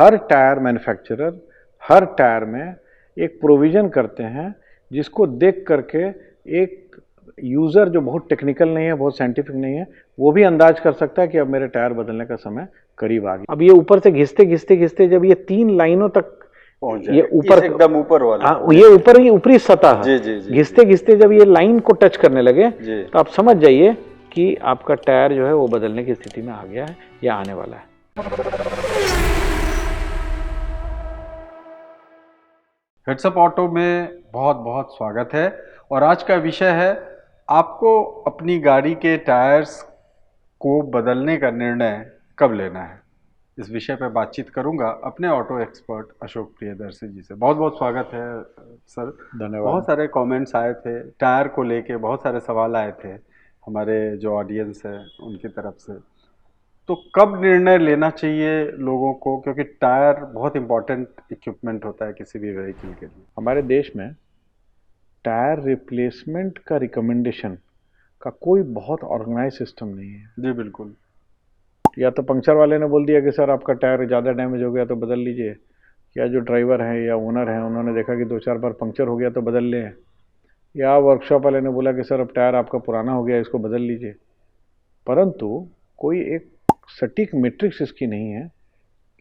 हर tyre manufacturer हर tyre में एक provision करते हैं जिसको देख करके एक यूज़र जो बहुत टेक्निकल नहीं है, बहुत साइंटिफिक नहीं है, वो भी अंदाज कर सकता है कि अब मेरे टायर बदलने का समय करीब आ गया। अब ये ऊपर से घिसते घिसते घिसते जब ये 3 लाइनों तक पहुंच ये ऊपर एकदम ऊपर वाला, ये ऊपर ही ऊपरी सतह जी जी जी, घिसते घिसते जब ये लाइन को टच करने लगे जी, तो आप समझ जाइए कि आपका टायर जो है वो बदलने की स्थिति में आ गया है या आने वाला है। हेड्सअप ऑटो में बहुत बहुत स्वागत है और आज का विषय है आपको अपनी गाड़ी के टायर्स को बदलने का निर्णय कब लेना है। इस विषय पर बातचीत करूंगा अपने ऑटो एक्सपर्ट अशोक प्रियदर्शी जी से। बहुत बहुत स्वागत है सर। धन्यवाद। बहुत सारे कमेंट्स आए थे टायर को लेके, बहुत सारे सवाल आए थे हमारे जो ऑडियंस है उनकी तरफ से। तो कब निर्णय लेना चाहिए लोगों को, क्योंकि टायर बहुत इंपॉर्टेंट इक्विपमेंट होता है किसी भी व्हीकल के लिए। हमारे देश में टायर रिप्लेसमेंट का रिकमेंडेशन का कोई बहुत ऑर्गेनाइज सिस्टम नहीं है। जी बिल्कुल। या तो पंक्चर वाले ने बोल दिया कि सर आपका टायर ज़्यादा डैमेज हो गया तो बदल लीजिए, या जो ड्राइवर हैं या ओनर हैं उन्होंने देखा कि 2-4 बार पंक्चर हो गया तो बदल लें, या वर्कशॉप वाले ने बोला कि सर अब टायर आपका पुराना हो गया इसको बदल लीजिए। परंतु कोई एक सटीक मैट्रिक्स इसकी नहीं है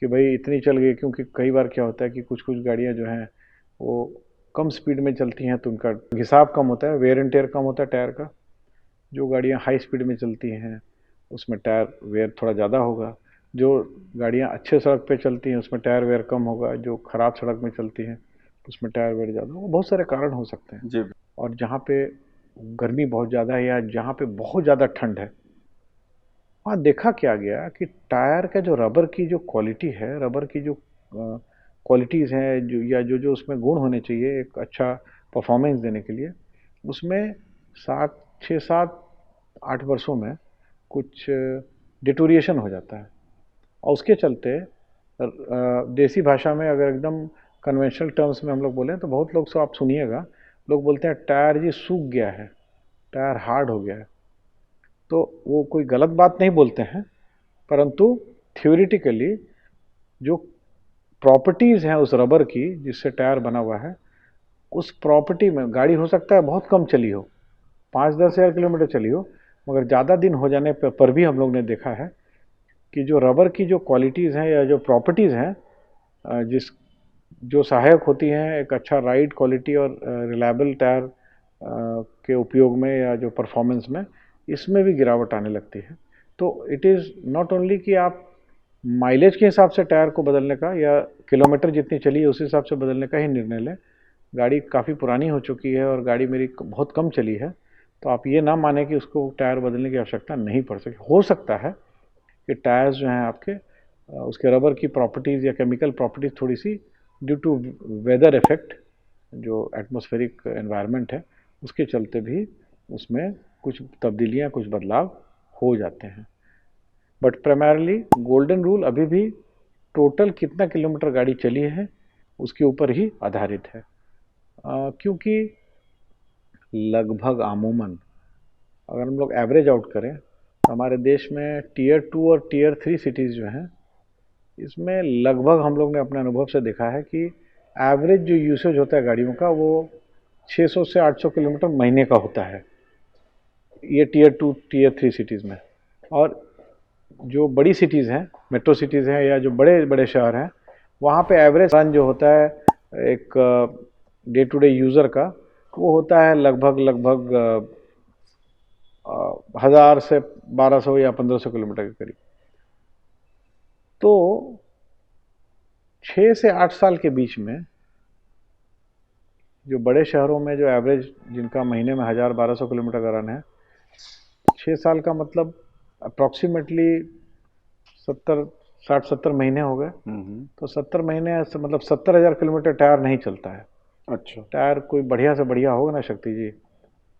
कि भाई इतनी चल गई, क्योंकि कई बार क्या होता है कि कुछ कुछ गाड़ियाँ जो हैं वो कम स्पीड में चलती हैं तो उनका घिसाव कम होता है, वेयर एंड टेयर कम होता है टायर का। जो गाड़ियाँ हाई स्पीड में चलती हैं उसमें टायर वेयर थोड़ा ज़्यादा होगा, जो गाड़ियाँ अच्छे सड़क पे चलती हैं उसमें टायर वेयर कम होगा, जो ख़राब सड़क में चलती हैं उसमें टायर वेयर ज़्यादा होगा। बहुत सारे कारण हो सकते हैं जी। और जहाँ पे गर्मी बहुत ज़्यादा है या जहाँ पे बहुत ज़्यादा ठंड है, वहाँ देखा क्या गया कि टायर का जो रबर की जो क्वालिटी है, रबर की जो क्वालिटीज़ हैं, जो या जो जो उसमें गुण होने चाहिए एक अच्छा परफॉर्मेंस देने के लिए, उसमें 6-7-8 वर्षों में कुछ डिटोरिएशन हो जाता है। और उसके चलते देसी भाषा में अगर एकदम कन्वेंशनल टर्म्स में हम लोग बोलें तो बहुत लोग सो आप सुनिएगा, लोग बोलते हैं टायर जी सूख गया है, टायर हार्ड हो गया है। तो वो कोई गलत बात नहीं बोलते हैं, परंतु थ्योरेटिकली जो प्रॉपर्टीज़ हैं उस रबर की जिससे टायर बना हुआ है, उस प्रॉपर्टी में गाड़ी हो सकता है बहुत कम चली हो, 5-10 हज़ार किलोमीटर चली हो, मगर ज़्यादा दिन हो जाने पर भी हम लोग ने देखा है कि जो रबर की जो क्वालिटीज़ हैं या जो प्रॉपर्टीज़ हैं जिस जो सहायक होती हैं एक अच्छा राइड क्वालिटी और रिलायबल टायर के उपयोग में या जो परफॉर्मेंस में, इसमें भी गिरावट आने लगती है। तो इट इज़ नॉट ओनली कि आप माइलेज के हिसाब से टायर को बदलने का या किलोमीटर जितनी चली है उस हिसाब से बदलने का ही निर्णय लें। गाड़ी काफ़ी पुरानी हो चुकी है और गाड़ी मेरी बहुत कम चली है तो आप ये ना माने कि उसको टायर बदलने की आवश्यकता नहीं पड़ सके। हो सकता है कि टायर्स जो हैं आपके उसके रबर की प्रॉपर्टीज़ या केमिकल प्रॉपर्टीज़ थोड़ी सी ड्यू टू वेदर इफेक्ट, जो एटमॉस्फेरिक एनवायरनमेंट है उसके चलते भी उसमें कुछ तब्दीलियाँ, कुछ बदलाव हो जाते हैं। बट प्राइमरली गोल्डन रूल अभी भी टोटल कितना किलोमीटर गाड़ी चली है उसके ऊपर ही आधारित है, क्योंकि लगभग आमूमन अगर हम लोग एवरेज आउट करें तो हमारे देश में टीयर 2 और टीयर 3 सिटीज़ जो हैं इसमें लगभग हम लोग ने अपने अनुभव से देखा है कि एवरेज जो यूसेज होता है गाड़ियों का वो 600 से 800 किलोमीटर महीने का होता है, ये टीयर 2 टीयर 3 सिटीज़ में। और जो बड़ी सिटीज़ हैं, मेट्रो सिटीज़ हैं या जो बड़े बड़े शहर हैं, वहाँ पे एवरेज रन जो होता है एक डे टू डे यूज़र का वो होता है लगभग 1000 से 1200 या 1500 किलोमीटर के करीब। तो 6 से 8 साल के बीच में जो बड़े शहरों में जो एवरेज जिनका महीने में 1000-1200 किलोमीटर का रन है, 6 साल का मतलब अप्रॉक्सीमेटली 60-70 महीने हो गए। तो 70 महीने मतलब 70,000 किलोमीटर टायर नहीं चलता है। अच्छा। टायर कोई बढ़िया से बढ़िया होगा ना शक्ति जी,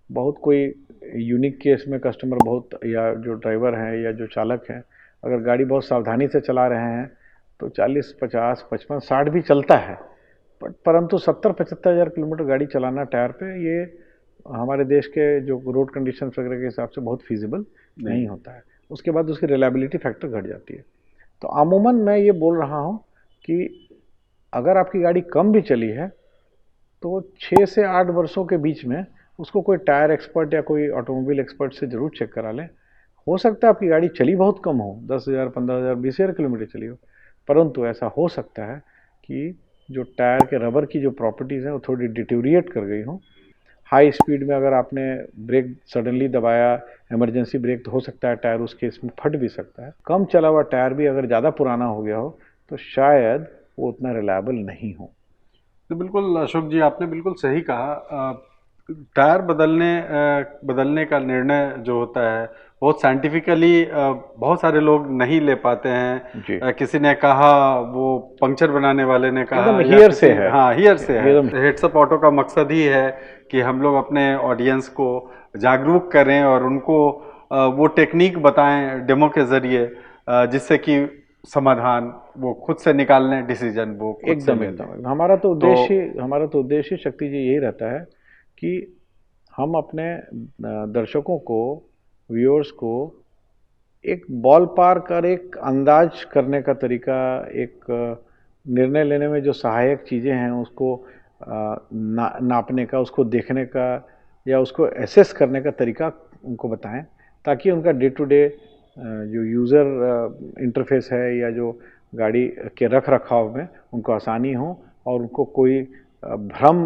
बहुत कोई यूनिक केस में कस्टमर बहुत या जो ड्राइवर हैं या जो चालक हैं अगर गाड़ी बहुत सावधानी से चला रहे हैं तो 40, 50, 55, 60 भी चलता है। परंतु 70-75 हज़ार किलोमीटर गाड़ी चलाना टायर पे ये हमारे देश के जो रोड कंडीशन वगैरह के हिसाब से बहुत फीजिबल नहीं होता है। उसके बाद उसकी रिलायबिलिटी फैक्टर घट जाती है। तो अमूमन मैं ये बोल रहा हूँ कि अगर आपकी गाड़ी कम भी चली है तो 6 से 8 वर्षों के बीच में उसको कोई टायर एक्सपर्ट या कोई ऑटोमोबाइल एक्सपर्ट से ज़रूर चेक करा लें। हो सकता है आपकी गाड़ी चली बहुत कम हो, 10,000, 15,000, 20,000 किलोमीटर चली हो, परंतु ऐसा हो सकता है कि जो टायर के रबर की जो प्रॉपर्टीज़ हैं वो थोड़ी डिटेरिएट कर गई हों। हाई स्पीड में अगर आपने ब्रेक सडनली दबाया, इमरजेंसी ब्रेक, तो हो सकता है टायर उस केस में फट भी सकता है। कम चला हुआ टायर भी अगर ज़्यादा पुराना हो गया हो तो शायद वो उतना रिलायबल नहीं हो। तो बिल्कुल अशोक जी, आपने बिल्कुल सही कहा। टायर बदलने का निर्णय जो होता है बहुत साइंटिफिकली बहुत सारे लोग नहीं ले पाते हैं। किसी ने कहा, वो पंक्चर बनाने वाले ने कहा, एकदम हियर से है। हाँ, हियर से है। एकदम हेड्सअप ऑटो का मकसद ही है कि हम लोग अपने ऑडियंस को जागरूक करें और उनको वो टेक्निक बताएं डेमो के जरिए, जिससे कि समाधान वो खुद से निकाल लें, डिसीजन वो खुद से एकदम ले एकदम लें। हमारा तो उद्देश्य शक्ति जी यही रहता है कि हम अपने दर्शकों को, व्यूअर्स को एक बॉल पार्क और एक अंदाज करने का तरीका, एक निर्णय लेने में जो सहायक चीज़ें हैं उसको नापने का, उसको देखने का या उसको एसेस करने का तरीका उनको बताएं, ताकि उनका डे टू डे जो यूज़र इंटरफेस है या जो गाड़ी के रख रखाव में उनको आसानी हो और उनको कोई भ्रम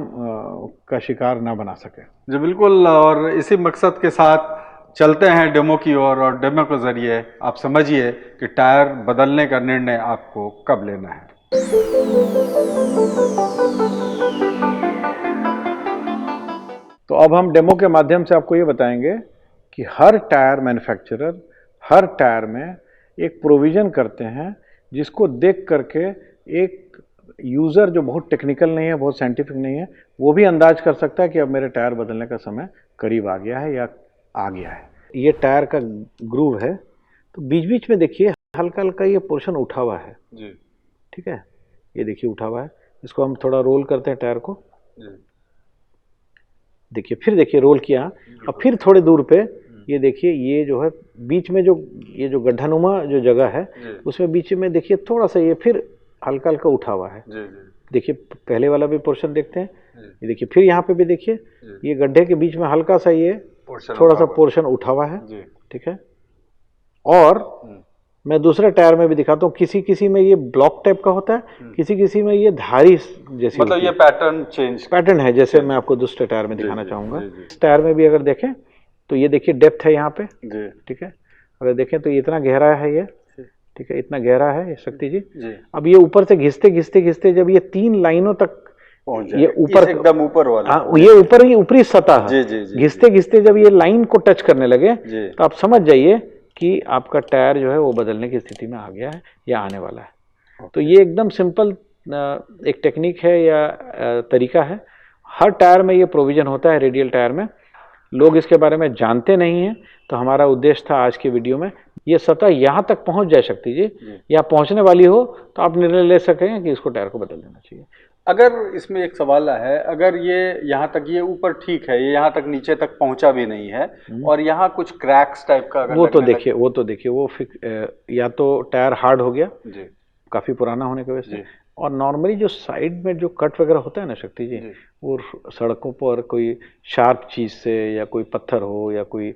का शिकार ना बना सके। जी बिल्कुल, और इसी मकसद के साथ चलते हैं डेमो की ओर, और डेमो के जरिए आप समझिए कि टायर बदलने का निर्णय आपको कब लेना है। तो अब हम डेमो के माध्यम से आपको ये बताएंगे कि हर टायर मैन्युफैक्चरर हर टायर में एक प्रोविज़न करते हैं जिसको देख करके एक यूज़र जो बहुत टेक्निकल नहीं है, बहुत साइंटिफिक नहीं है, वो भी अंदाज कर सकता है कि अब मेरे टायर बदलने का समय करीब आ गया है या आ गया है। ये टायर का ग्रूव है, तो बीच बीच में देखिए हल्का हल्का ये पोर्शन उठा हुआ है जी। ठीक है, ये देखिए उठा हुआ है। इसको हम थोड़ा रोल करते हैं टायर को जी। देखिए, फिर देखिए रोल किया, अब फिर थोड़े दूर पे ये देखिए, ये जो है बीच में जो ये जो गड्ढानुमा जो जगह है उसमें बीच में देखिए थोड़ा सा ये फिर हल्का हल्का उठा हुआ है। देखिए पहले वाला भी पोर्शन देखते हैं, ये देखिए फिर यहाँ पे भी देखिए ये गड्ढे के बीच में हल्का सा ये थोड़ा सा पोर्शन उठा हुआ है। ठीक है, और मैं दूसरे टायर में भी दिखाता हूँ, किसी किसी में ये ब्लॉक टाइप का होता है, किसी किसी में ये धारी जैसी, मतलब ये पैटर्न है, जैसे मैं आपको दूसरे टायर में दिखाना चाहूँगा। इस टायर में भी अगर देखें तो ये देखिए डेप्थ है यहाँ पे। ठीक है, अगर देखें तो ये इतना गहरा है ये। ठीक है, इतना गहरा है ये शक्ति जी। अब ये ऊपर से घिसते घिसते घिसते जब ये 3 लाइनों तक ये ऊपर एकदम ऊपर वाला, ये ऊपर ही ऊपरी सतह घिसते घिसते जब ये लाइन को टच करने लगे तो आप समझ जाइए कि आपका टायर जो है वो बदलने की स्थिति में आ गया है या आने वाला है। तो ये एकदम सिंपल एक टेक्निक है या तरीका है। हर टायर में ये प्रोविज़न होता है, रेडियल टायर में। लोग इसके बारे में जानते नहीं हैं, तो हमारा उद्देश्य था आज के वीडियो में ये सतह यहाँ तक पहुँच जाए शक्ति जी, या पहुँचने वाली हो तो आप निर्णय ले सकेंगे कि इसको टायर को बदल देना चाहिए। अगर इसमें एक सवाल है, अगर ये यहाँ तक ये ऊपर ठीक है, ये यहाँ तक नीचे तक पहुँचा भी नहीं है और यहाँ कुछ क्रैक्स टाइप का अगर वो तो देखिए वो या तो टायर हार्ड हो गया जी, काफ़ी पुराना होने की वजह से, और नॉर्मली जो साइड में जो कट वगैरह होता है ना शक्ति जी, वो सड़कों पर कोई शार्प चीज़ से या कोई पत्थर हो या कोई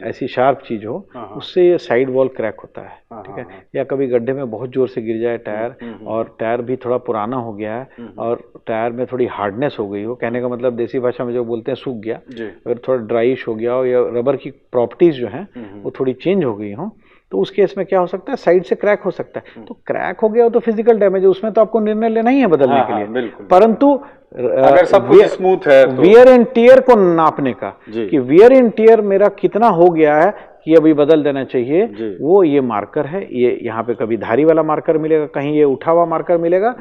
ऐसी शार्प चीज़ हो, उससे ये साइड वॉल क्रैक होता है। ठीक है, या कभी गड्ढे में बहुत ज़ोर से गिर जाए टायर और टायर भी थोड़ा पुराना हो गया है और टायर में थोड़ी हार्डनेस हो गई हो, कहने का मतलब देसी भाषा में जो बोलते हैं सूख गया, अगर थोड़ा ड्राइश हो गया हो या रबर की प्रॉपर्टीज़ जो हैं वो थोड़ी चेंज हो गई हों, तो उस केस में क्या हो सकता है, साइड से क्रैक हो सकता है। तो क्रैक हो गया हो तो फिजिकल डैमेज है, उसमें तो आपको निर्णय लेना ही है बदलने के लिए। परंतु अगर सब कुछ स्मूथ है तो वियर एंड टियर को नापने का कि वियर एंड टियर मेरा कितना हो गया है कि अभी बदल देना चाहिए, वो ये मार्कर है। ये यहाँ पे कभी धारी वाला मार्कर मिलेगा, कहीं ये उठा हुआ मार्कर मिलेगा।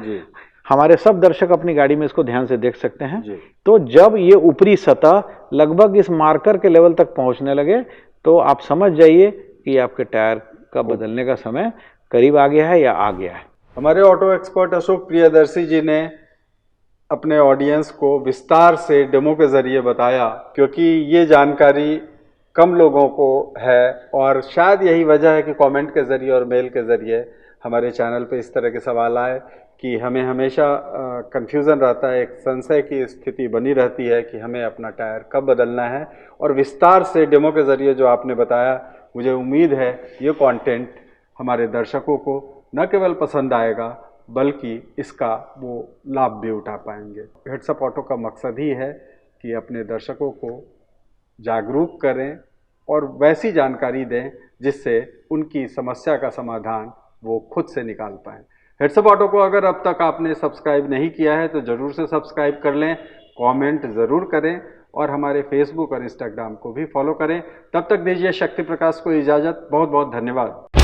हमारे सब दर्शक अपनी गाड़ी में इसको ध्यान से देख सकते हैं। तो जब ये ऊपरी सतह लगभग इस मार्कर के लेवल तक पहुंचने लगे तो आप समझ जाइए कि आपके टायर का बदलने का समय करीब आ गया है या आ गया है। हमारे ऑटो एक्सपर्ट अशोक प्रियदर्शी जी ने अपने ऑडियंस को विस्तार से डेमो के जरिए बताया, क्योंकि ये जानकारी कम लोगों को है और शायद यही वजह है कि कमेंट के जरिए और मेल के जरिए हमारे चैनल पे इस तरह के सवाल आए कि हमें हमेशा कन्फ्यूज़न रहता है, एक संशय की स्थिति बनी रहती है कि हमें अपना टायर कब बदलना है। और विस्तार से डेमो के ज़रिए जो आपने बताया, मुझे उम्मीद है ये कंटेंट हमारे दर्शकों को न केवल पसंद आएगा बल्कि इसका वो लाभ भी उठा पाएंगे। हेड्सअप ऑटो का मकसद ही है कि अपने दर्शकों को जागरूक करें और वैसी जानकारी दें जिससे उनकी समस्या का समाधान वो खुद से निकाल पाएं। हेड्सअप ऑटो को अगर अब तक आपने सब्सक्राइब नहीं किया है तो ज़रूर से सब्सक्राइब कर लें, कमेंट ज़रूर करें और हमारे फेसबुक और इंस्टाग्राम को भी फॉलो करें। तब तक दीजिए शक्ति प्रकाश को इजाज़त। बहुत बहुत धन्यवाद।